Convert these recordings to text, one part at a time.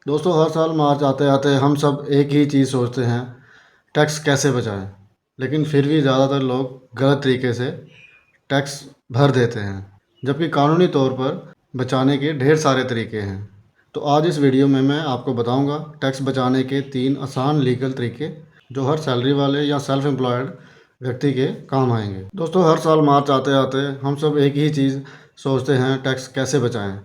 दोस्तों, हर साल मार्च आते आते हम सब एक ही चीज़ सोचते हैं, टैक्स कैसे बचाएं। लेकिन फिर भी ज़्यादातर लोग गलत तरीके से टैक्स भर देते हैं, जबकि कानूनी तौर पर बचाने के ढेर सारे तरीके हैं। तो आज इस वीडियो में मैं आपको बताऊंगा टैक्स बचाने के 3 आसान लीगल तरीके जो हर सैलरी वाले या सेल्फ एम्प्लॉयड व्यक्ति के काम आएंगे। दोस्तों, हर साल मार्च आते आते हम सब एक ही चीज़ सोचते हैं, टैक्स कैसे बचाएं।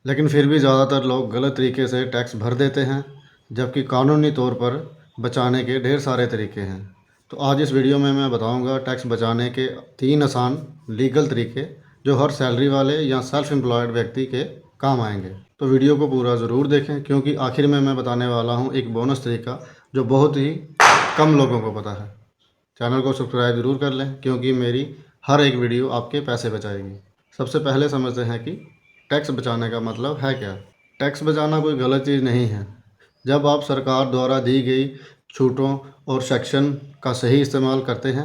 लेकिन फिर भी ज़्यादातर लोग गलत तरीके से टैक्स भर देते हैं, जबकि कानूनी तौर पर बचाने के ढेर सारे तरीके हैं। तो आज इस वीडियो में मैं बताऊंगा टैक्स बचाने के 3 आसान लीगल तरीके जो हर सैलरी वाले या सेल्फ एम्प्लॉयड व्यक्ति के काम आएंगे। तो वीडियो को पूरा ज़रूर देखें, क्योंकि आखिर में मैं बताने वाला हूं एक बोनस तरीका जो बहुत ही कम लोगों को पता है। चैनल को सब्सक्राइब ज़रूर कर लें, क्योंकि मेरी हर एक वीडियो आपके पैसे बचाएगी। सबसे पहले समझते हैं कि टैक्स बचाने का मतलब है क्या। टैक्स बचाना कोई गलत चीज़ नहीं है। जब आप सरकार द्वारा दी गई छूटों और सेक्शन का सही इस्तेमाल करते हैं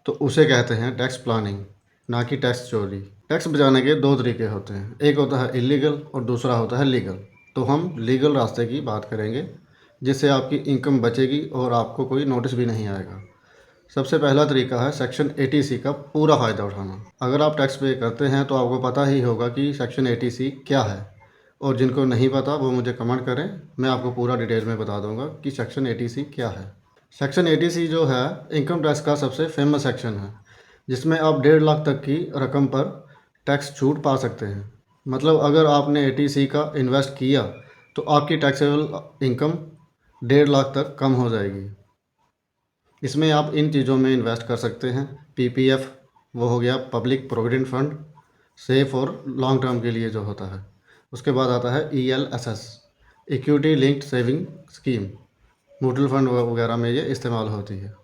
तो उसे कहते हैं टैक्स प्लानिंग, ना कि टैक्स चोरी। टैक्स बचाने के 2 तरीके होते हैं, एक होता है इलीगल और दूसरा होता है लीगल। तो हम लीगल रास्ते की बात करेंगे, जिससे आपकी इनकम बचेगी और आपको कोई नोटिस भी नहीं आएगा। सबसे पहला तरीका है सेक्शन 80C का पूरा फ़ायदा उठाना। अगर आप टैक्स पे करते हैं तो आपको पता ही होगा कि सेक्शन 80C क्या है, और जिनको नहीं पता वो मुझे कमेंट करें, मैं आपको पूरा डिटेल में बता दूंगा कि सेक्शन 80C क्या है। सेक्शन 80C जो है इनकम टैक्स का सबसे फेमस सेक्शन है, जिसमें आप 1.5 लाख तक की रकम पर टैक्स छूट पा सकते हैं। मतलब अगर आपने 80C का इन्वेस्ट किया तो आपकी टैक्सेबल इनकम 1.5 लाख तक कम हो जाएगी। इसमें आप इन चीज़ों में इन्वेस्ट कर सकते हैं। पीपीएफ, वो हो गया पब्लिक प्रोविडेंट फंड, सेफ और लॉन्ग टर्म के लिए जो होता है। उसके बाद आता है ELSS, equity linked saving scheme, mutual fund वगैरह में ये इस्तेमाल होती है।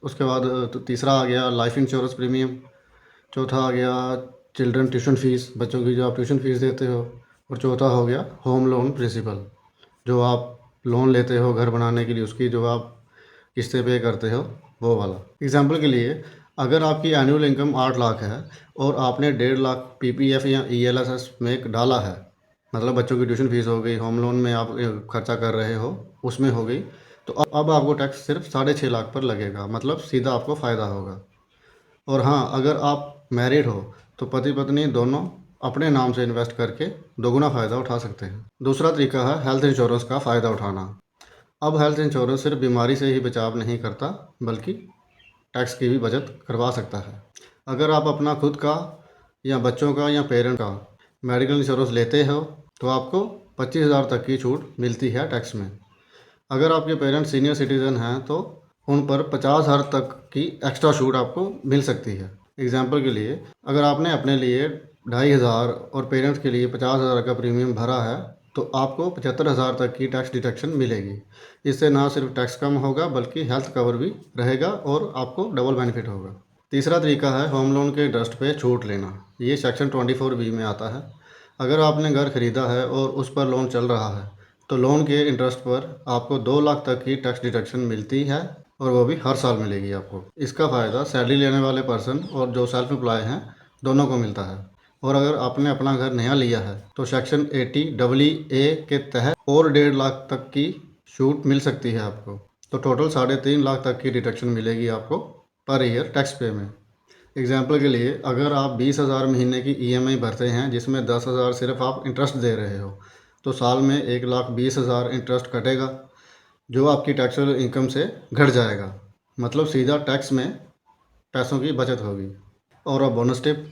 उसके बाद तो तीसरा आ गया लाइफ इंश्योरेंस प्रीमियम। चौथा आ गया चिल्ड्रन ट्यूशन फ़ीस, बच्चों की जो आप ट्यूशन फ़ीस देते हो। और चौथा हो गया होम लोन प्रिंसिपल, जो आप लोन लेते हो घर बनाने के लिए, उसकी जो आप किस्तें पे करते हो, वो वाला। एग्जाम्पल के लिए, अगर आपकी एनुअल इनकम 8 लाख है और आपने 1.5 लाख पीपीएफ या ईएलएसएस में डाला है, मतलब बच्चों की ट्यूशन फीस हो गई, होम लोन में आप खर्चा कर रहे हो उसमें हो गई, तो अब आपको टैक्स सिर्फ 6.5 लाख पर लगेगा, मतलब सीधा आपको फ़ायदा होगा। और हाँ, अगर आप मैरिड हो तो पति पत्नी दोनों अपने नाम से इन्वेस्ट करके दोगुना फ़ायदा उठा सकते हैं। दूसरा तरीका है हेल्थ इंश्योरेंस का फ़ायदा उठाना। अब हेल्थ इंश्योरेंस सिर्फ बीमारी से ही बचाव नहीं करता, बल्कि टैक्स की भी बचत करवा सकता है। अगर आप अपना खुद का या बच्चों का या पेरेंट का मेडिकल इंश्योरेंस लेते हो तो आपको 25,000 तक की छूट मिलती है टैक्स में। अगर आपके पेरेंट्स सीनियर सिटीज़न हैं तो उन पर 50,000 तक की एक्स्ट्रा छूट आपको मिल सकती है। एग्जाम्पल के लिए, अगर आपने अपने लिए 2,500 और पेरेंट्स के लिए 50,000 का प्रीमियम भरा है तो आपको 75,000 तक की टैक्स डिडक्शन मिलेगी। इससे ना सिर्फ टैक्स कम होगा, बल्कि हेल्थ कवर भी रहेगा और आपको डबल बेनिफिट होगा। तीसरा तरीका है होम लोन के इंटरेस्ट पे छूट लेना। ये सेक्शन 24B में आता है। अगर आपने घर खरीदा है और उस पर लोन चल रहा है तो लोन के इंटरेस्ट पर आपको 2 लाख तक की टैक्स डिडक्शन मिलती है, और वो भी हर साल मिलेगी आपको। इसका फ़ायदा सैलरी लेने वाले पर्सन और जो सेल्फ एम्प्लॉय हैं दोनों को मिलता है। और अगर आपने अपना घर नया लिया है तो सेक्शन 80AA के तहत और 1.5 लाख तक की छूट मिल सकती है आपको। तो टोटल 3.5 लाख तक की डिडक्शन मिलेगी आपको पर ईयर टैक्स पे में। एग्जाम्पल के लिए, अगर आप 20,000 महीने की ईएमआई भरते हैं, जिसमें 10,000 सिर्फ आप इंटरेस्ट दे रहे हो, तो साल में 1,20,000 इंटरेस्ट कटेगा, जो आपकी टैक्सेबल इनकम से घट जाएगा। मतलब सीधा टैक्स में पैसों की बचत होगी। और अब बोनस टिप,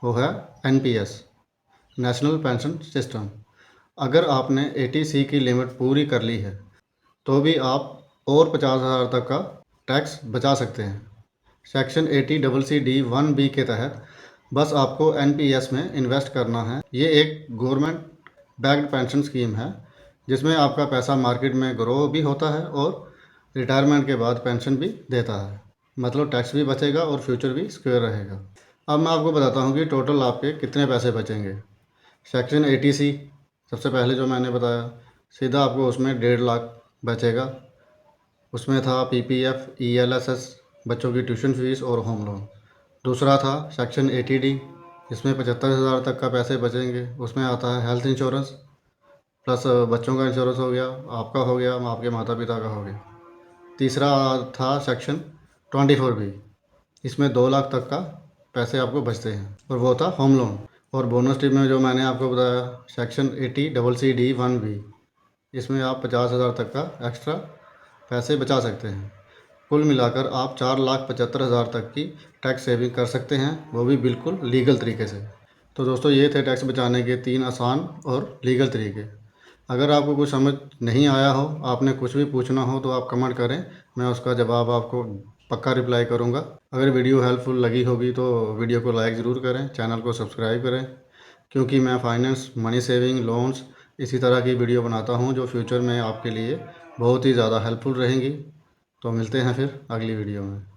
वो है एनपीएस, नेशनल पेंशन सिस्टम। अगर आपने 80C की लिमिट पूरी कर ली है तो भी आप और 50,000 तक का टैक्स बचा सकते हैं। सेक्शन 80CCD1B के तहत बस आपको एनपीएस में इन्वेस्ट करना है। ये एक गवर्नमेंट बैक्ड पेंशन स्कीम है, जिसमें आपका पैसा मार्केट में ग्रो भी होता है और रिटायरमेंट के बाद पेंशन भी देता है। मतलब टैक्स भी बचेगा और फ्यूचर भी सिक्योर रहेगा। अब मैं आपको बताता हूँ कि टोटल आपके कितने पैसे बचेंगे। सेक्शन 80C सबसे पहले जो मैंने बताया, सीधा आपको उसमें 1.5 लाख बचेगा। उसमें था पीपीएफ, ईएलएसएस, बच्चों की ट्यूशन फीस और होम लोन। दूसरा था सेक्शन 80D, जिसमें 75,000 तक का पैसे बचेंगे। उसमें आता है हेल्थ इंश्योरेंस, प्लस बच्चों का इंश्योरेंस हो गया, आपका हो गया, आपके माता पिता का हो गया। तीसरा था सेक्शन 24B, इसमें 2 लाख तक का पैसे आपको बचते हैं, और वो था होम लोन। और बोनस टिप में जो मैंने आपको बताया सेक्शन 80CCD1B, इसमें आप 50,000 तक का एक्स्ट्रा पैसे बचा सकते हैं। कुल मिलाकर आप 4,75,000 तक की टैक्स सेविंग कर सकते हैं, वो भी बिल्कुल लीगल तरीके से। तो दोस्तों ये थे टैक्स बचाने के 3 आसान और लीगल तरीके। अगर आपको कुछ समझ नहीं आया हो, आपने कुछ भी पूछना हो, तो आप कमेंट करें, मैं उसका जवाब आपको पक्का रिप्लाई करूँगा। अगर वीडियो हेल्पफुल लगी होगी तो वीडियो को लाइक ज़रूर करें, चैनल को सब्सक्राइब करें, क्योंकि मैं फाइनेंस, मनी सेविंग, लोन्स इसी तरह की वीडियो बनाता हूँ जो फ्यूचर में आपके लिए बहुत ही ज़्यादा हेल्पफुल रहेंगी। तो मिलते हैं फिर अगली वीडियो में।